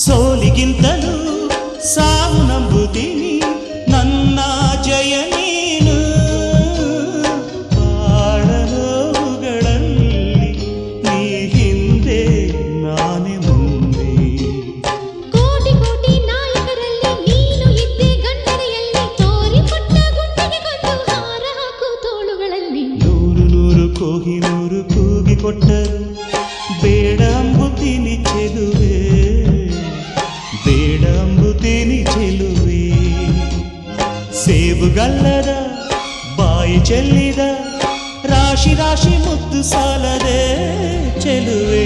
ಸೋಲಿಗಿಂತಲೂ ಸಾವು ನಂಬುತ್ತೀನಿ ನನ್ನ ಜಯ ನೀನು ಬಾಳಲೋಗಳಲ್ಲಿ ನೀ ಹಿಂದೆ ನಾನೇ ಮುಂದೆ ಕೋಟಿ ಕೋಟಿ ನಾಯಕರಲ್ಲಿ ನೀನು ಇದ್ದೆ ಗಂಡನೆಯಲ್ಲಿ ತೋರಿಕೊಟ್ಟ ಗುಂಡಿಗೆ ಕೊಂದು ಹಾರ ಹಾಕು ತೋಳುಗಳಲ್ಲಿ ನೂರು ನೂರು ಕೋಹಿನೂರು ಕೂಗಿಕೊಟ್ಟರು ಬೇಡ ಅಂಬುತ್ತೀನಿ ಚೆಲುವೆ ಬೇಡ ಅಂಬುತ್ತೀನಿ ಚೆಲುವೆ ಸೇಬುಗಲ್ಲದ ಬಾಯಿ ಚೆಲ್ಲಿದ ರಾಶಿ ರಾಶಿ ಮುತ್ತು ಸಾಲದೆ ಚೆಲುವೆ